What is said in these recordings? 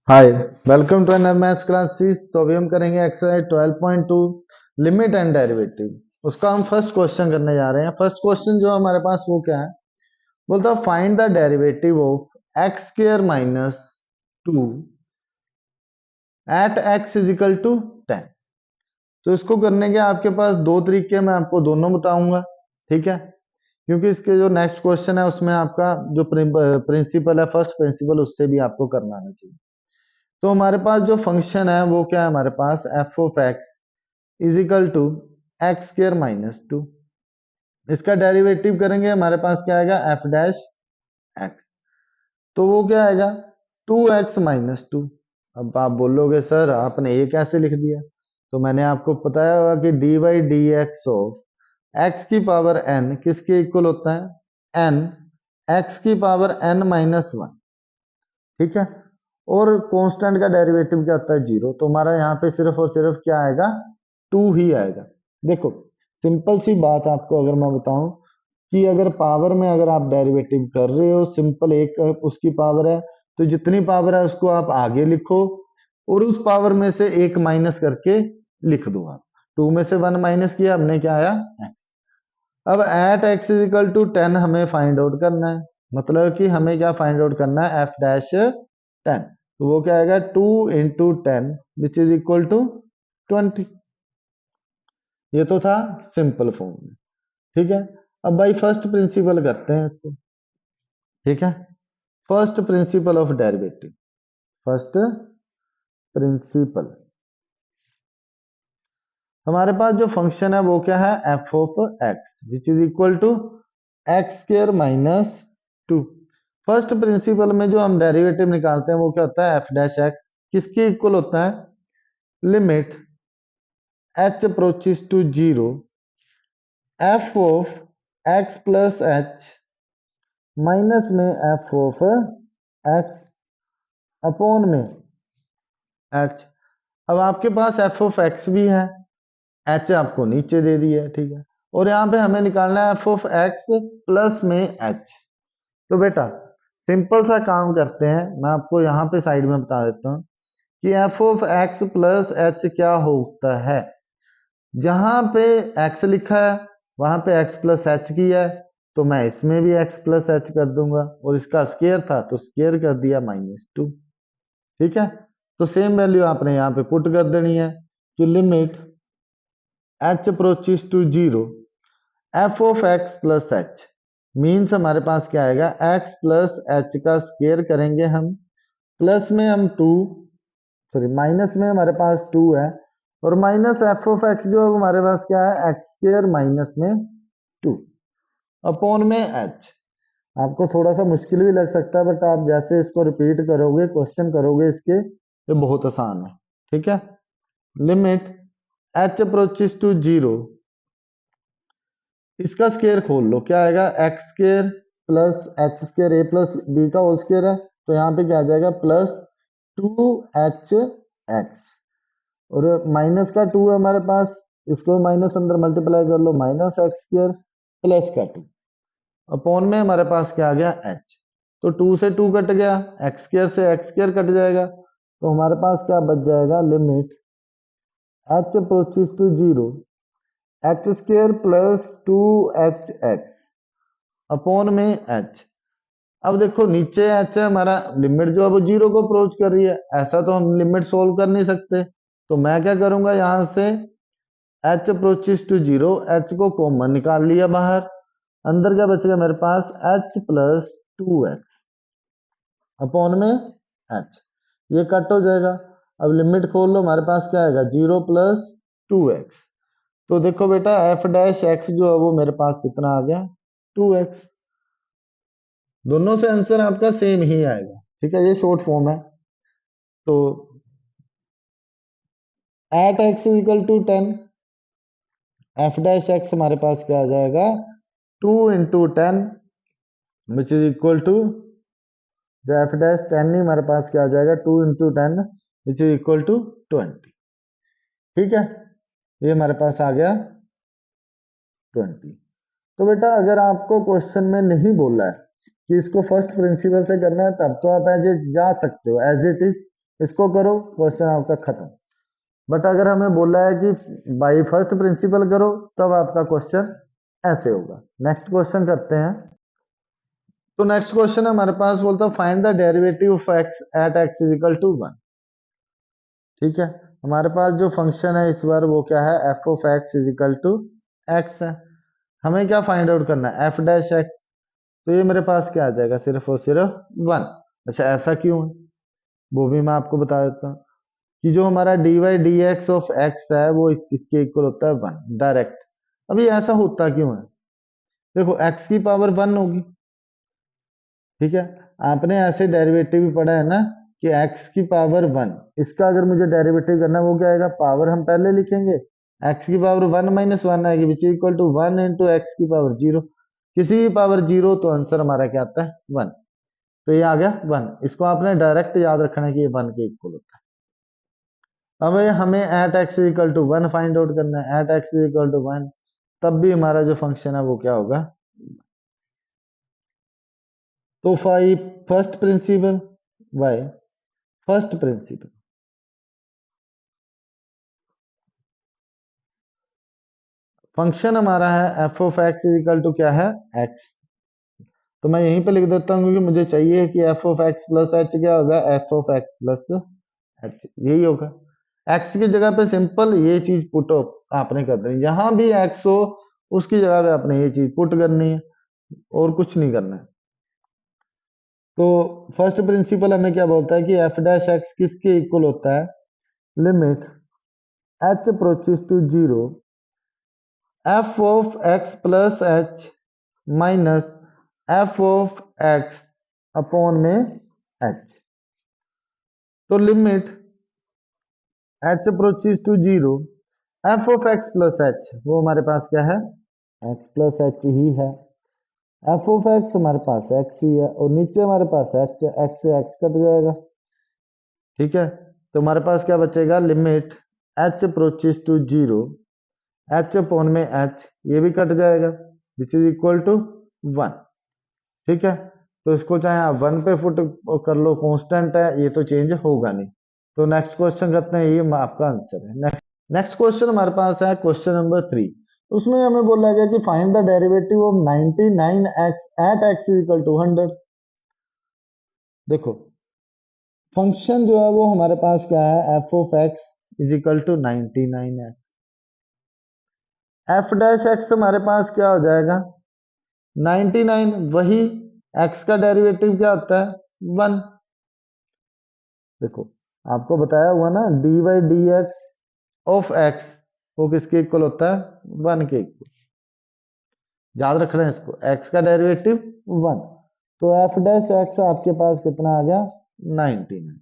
Hi, welcome to another maths classes. तो अभी हम करेंगे एक्सरसाइज 12.2 लिमिट एंड डेरिवेटिव। उसका हम फर्स्ट क्वेश्चन करने जा रहे हैं। फर्स्ट क्वेश्चन जो हमारे पास वो क्या है, बोलता है find the derivative of x square minus 2 at x is equal to 10। तो इसको करने के आपके पास दो तरीके, मैं आपको दोनों बताऊंगा, ठीक है। क्योंकि इसके जो नेक्स्ट क्वेश्चन है उसमें आपका जो प्रिंसिपल है, फर्स्ट प्रिंसिपल, उससे भी आपको करना आना चाहिए। तो हमारे पास जो फंक्शन है वो क्या है, हमारे पास F of x is equal to x square minus 2। इसका डेरिवेटिव करेंगे, हमारे पास क्या आएगा, एफ डैश एक्स। तो वो क्या आएगा, 2x-2। अब आप बोलोगे सर आपने ये कैसे लिख दिया, तो मैंने आपको बताया होगा कि D by D x of x की पावर n किसके इक्वल होता है, n एक्स की पावर n-1, ठीक है। और कांस्टेंट का डेरिवेटिव क्या होता है, 0। तो हमारा यहाँ पे सिर्फ और सिर्फ क्या आएगा, 2 ही आएगा। देखो सिंपल सी बात आपको अगर मैं बताऊं कि अगर पावर में अगर आप डेरिवेटिव कर रहे हो, सिंपल एक उसकी पावर है, तो जितनी पावर है उसको आप आगे लिखो और उस पावर में से एक माइनस करके लिख दो। आप 2 में से 1 माइनस किया, हमने क्या आया, x। अब at x is equal to 10 हमें फाइंड आउट करना है, मतलब कि हमें क्या फाइंड आउट करना है, एफ डैश 10। तो वो क्या आएगा, 2 × 10 विच इज इक्वल टू 20। ये तो था सिंपल फॉर्म में, ठीक है। अब भाई फर्स्ट प्रिंसिपल करते हैं इसको, ठीक है। First principle of derivative, first principle, हमारे पास जो फंक्शन है वो क्या है, f of x which is equal to x square minus 2। फर्स्ट प्रिंसिपल में जो हम डेरिवेटिव निकालते हैं वो क्या होता है, एफ डैश एक्स किसके इक्वल होता है, limit h approaches to 0 f of x plus h minus में एफ ऑफ एक्स अपॉन में एच। अब आपके पास एफ ऑफ एक्स भी है, एच आपको नीचे दे दिया है, ठीक है। और यहाँ पे हमें निकालना है एफ ऑफ एक्स प्लस में एच। तो बेटा सिंपल सा काम करते हैं, मैं आपको यहाँ पे साइड में बता देता हूँ कि F of x plus H क्या होता है। जहां पे x लिखा है वहां पे x प्लस एच किया है, तो मैं इसमें भी x प्लस एच कर दूंगा, और इसका स्केयर था तो स्केयर कर दिया -2, ठीक है। तो सेम वैल्यू आपने यहाँ पे पुट कर देनी है कि limit h approaches to 0 f of x plus h means हमारे पास क्या आएगा, x प्लस एच का स्केयर करेंगे हम, प्लस में हम 2, सॉरी माइनस में हमारे पास 2 है, और माइनस एफ ऑफ एक्स जो है हमारे पास क्या है, एक्स स्क्र माइनस में 2 अपॉन में एच। आपको थोड़ा सा मुश्किल भी लग सकता है, बट आप जैसे इसको रिपीट करोगे, क्वेश्चन करोगे इसके, ये बहुत आसान है, ठीक है। लिमिट एच अप्रोचेस टू 0, इसका स्केयर खोल लो, क्या आएगा, X square plus H square A plus B का होल स्केयर है, तो यहाँ पे क्या आ जाएगा, प्लस 2h एक्स, और माइनस का 2 है हमारे पास, इसको माइनस अंदर मल्टीप्लाई कर लो, माइनस एक्स स्क्र प्लस का 2 अपॉन में हमारे पास क्या आ गया, एच। तो 2 से 2 कट गया, एक्स स्क्र से एक्स स्क्र कट जाएगा, तो हमारे पास क्या बच जाएगा, limit h approaches to 0 h स्क्र प्लस 2h एक्स अपॉन में एच। अब देखो नीचे एच है हमारा, लिमिट जो है वो 0 को अप्रोच कर रही है, ऐसा तो हम लिमिट सोल्व कर नहीं सकते। तो मैं क्या करूंगा, यहां से एच अप्रोचेस टू 0, एच को कॉमन निकाल लिया बाहर, अंदर क्या बचेगा मेरे पास, एच प्लस 2x अपॉन में एच, ये कट हो जाएगा। अब लिमिट खोल लो, हमारे पास क्या आएगा, 0 प्लस 2x। तो देखो बेटा एफ डैश एक्स जो है वो मेरे पास कितना आ गया, 2x। दोनों से आंसर आपका सेम ही आएगा, ठीक है, ये शॉर्ट फॉर्म है। तो at x is equal to 10, f dash x हमारे पास क्या आ जाएगा, 2 × 10 विच इज इक्वल टू, जो एफ डैश 10 ही हमारे पास क्या आ जाएगा, 2 × 10 विच इज इक्वल टू 20, ठीक है। ये हमारे पास आ गया 20। तो बेटा अगर आपको क्वेश्चन में नहीं बोला है कि इसको फर्स्ट प्रिंसिपल से करना है, तब तो आप एज इट जा सकते हो, एज इट इज इसको करो, क्वेश्चन आपका खत्म। बट अगर हमें बोला है कि बाई फर्स्ट प्रिंसिपल करो, तब आपका क्वेश्चन ऐसे होगा। नेक्स्ट क्वेश्चन करते हैं। तो नेक्स्ट क्वेश्चन हमारे पास बोलता है find the derivative of x at x is equal to 1। ठीक है, हमारे पास जो फंक्शन है इस बार वो क्या है, f of x is equal to x है। हमें क्या फाइंड आउट करना है, एफ डैश एक्स। तो ये मेरे पास क्या आ जाएगा, सिर्फ और सिर्फ 1। अच्छा, ऐसा क्यों है वो भी मैं आपको बता देता हूँ कि जो हमारा d y d x of x है वो इसके इक्वल होता है 1 डायरेक्ट। अभी ऐसा होता क्यों है, देखो एक्स की पावर 1 होगी। ठीक है, आपने ऐसे डेरिवेटिव भी पढ़ा है ना कि x की पावर 1, इसका अगर मुझे डेरिवेटिव करना है वो क्या आएगा, पावर हम पहले लिखेंगे, x की पावर 1 माइनस 1 आएगी which equal to 1 into x की पावर 0। किसी भी पावर 0 तो आंसर हमारा क्या आता है 1। तो ये आ गया 1। इसको आपने डायरेक्ट याद रखना है कि ये 1 के इक्वल होता है। अब हमें at x equal to 1 find out करना है, एट एक्स इक्वल टू 1, तब भी हमारा जो फंक्शन है वो क्या होगा। तो first principle by first principle, function हमारा है f of x equal to क्या है, एक्स। तो मैं यहीं पे लिख देता हूँ क्योंकि मुझे चाहिए कि F of x plus H क्या होगा, F of x plus H यही होगा। एक्स की जगह पे सिंपल ये चीज पुट आपने कर देनी, जहां भी एक्स हो उसकी जगह पे आपने ये चीज पुट करनी है और कुछ नहीं करना है। तो फर्स्ट प्रिंसिपल हमें क्या बोलता है कि एफ डैश एक्स किसके इक्वल होता है, limit h approaches to 0 f of x plus h minus f of x upon में एच। तो limit h approaches to 0 f of x plus h, वो हमारे पास क्या है, एक्स प्लस एच ही है। एफ ऑफ एक्स हमारे पास एक्स ही है और नीचे हमारे पास एच, एक्स से एक्स कट जाएगा। ठीक है, तो हमारे पास क्या बचेगा, limit h approaches to 0 h upon में एच, ये भी कट जाएगा विच इज इक्वल टू 1। ठीक है, तो इसको चाहे आप 1 पे फुट कर लो, कांस्टेंट है ये तो चेंज होगा नहीं। तो नेक्स्ट क्वेश्चन करते हैं, ये आपका आंसर है। नेक्स्ट क्वेश्चन हमारे पास है क्वेश्चन नंबर 3। उसमें हमें बोला गया कि find the derivative of 99x at x equal to 100। देखो फंक्शन जो है वो हमारे पास क्या है, f of x is equal to 99x। F dash x हमारे पास क्या हो जाएगा 99, वही x का डेरिवेटिव क्या होता है 1। देखो आपको बताया हुआ ना d y d x of x वो किसके इक्वल होता है 1 के इक्वल। याद रख रहे हैं इसको, x का डेरिवेटिव 1, तो एफ डैश एक्स आपके पास कितना आ गया 99।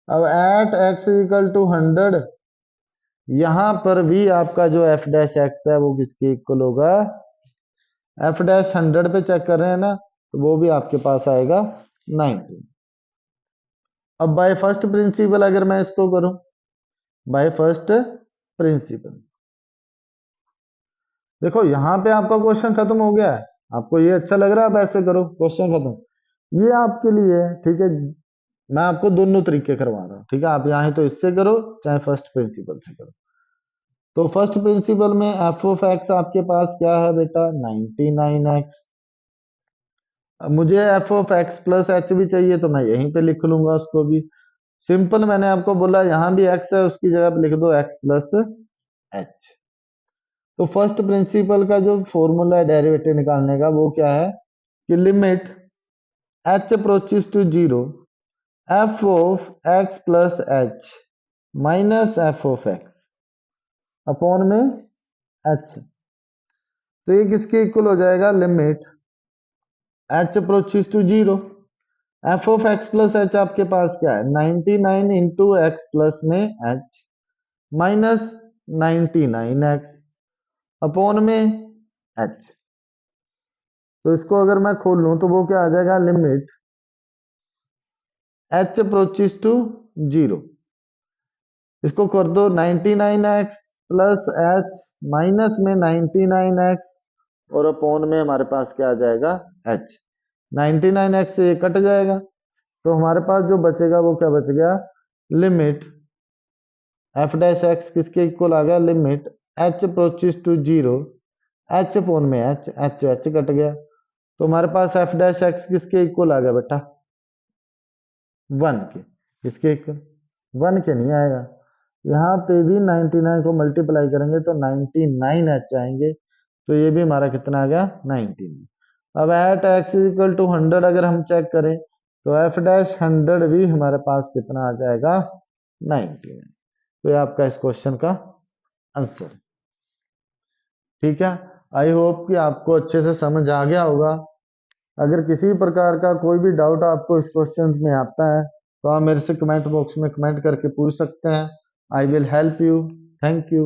अब एट x इक्वल टू 100, यहां पर भी आपका जो एफ डैश एक्स है वो किसके इक्वल होगा, एफ डैश 100 पे चेक कर रहे हैं ना, तो वो भी आपके पास आएगा 90। अब बाय फर्स्ट प्रिंसिपल अगर मैं इसको करूं, बाय फर्स्ट प्रिंसिपल, देखो यहां पे आपका क्वेश्चन खत्म हो गया है। आपको ये अच्छा लग रहा है, आप ऐसे करो क्वेश्चन खत्म, ये आपके लिए है। ठीक है, मैं आपको दोनों तरीके करवा रहा हूँ। ठीक है, आप यहाँ तो इससे करो चाहे फर्स्ट प्रिंसिपल से करो। तो फर्स्ट प्रिंसिपल में एफ ऑफ एक्स आपके पास क्या है बेटा 99x। अब मुझे F of x plus H भी चाहिए तो मैं यहीं पे लिख लूंगा उसको भी सिंपल। मैंने आपको बोला यहाँ भी एक्स है, उसकी जगह पे लिख दो एक्स प्लस एच। तो फर्स्ट प्रिंसिपल का जो फॉर्मूला है डेरिवेटिव निकालने का वो क्या है कि limit h approaches to 0 f of x plus h minus f of x upon में एच। तो ये किसके इक्वल हो जाएगा, limit h approaches to 0 f of x plus h आपके पास क्या है 99 इंटू एक्स प्लस में एच माइनस 99x अपॉन में एच। तो इसको अगर मैं खोल लूं तो वो क्या आ जाएगा, लिमिट एच अप्रोचेस टू 0, इसको कर दो 99x प्लस एच माइनस में 99x और अपॉन में हमारे पास क्या आ जाएगा h। 99x से ये कट जाएगा तो हमारे पास जो बचेगा वो क्या बच गया लिमिट एफ डैश एक्स किसके इक्वल आ गया, limit h approaches to zero, h upon में एच एच एच कट गया, तो हमारे पास एफ डैश एक्स किसके इक्वल आ गया बेटा, 1 के। किसके इक्वल, 1 के नहीं आएगा, यहाँ पे भी 99 को मल्टीप्लाई करेंगे तो 99 एच आएंगे, तो ये भी हमारा कितना आ गया, 19। अब at x is equal to 100 अगर हम चेक करें तो एफ डैश 100 भी हमारे पास कितना आ जाएगा, 19। तो ये आपका इस क्वेश्चन का आंसर। ठीक है, आई होप कि आपको अच्छे से समझ आ गया होगा। अगर किसी प्रकार का कोई भी डाउट आपको इस क्वेश्चन में आता है तो आप मेरे से कमेंट बॉक्स में कमेंट करके पूछ सकते हैं। I will help you. Thank you.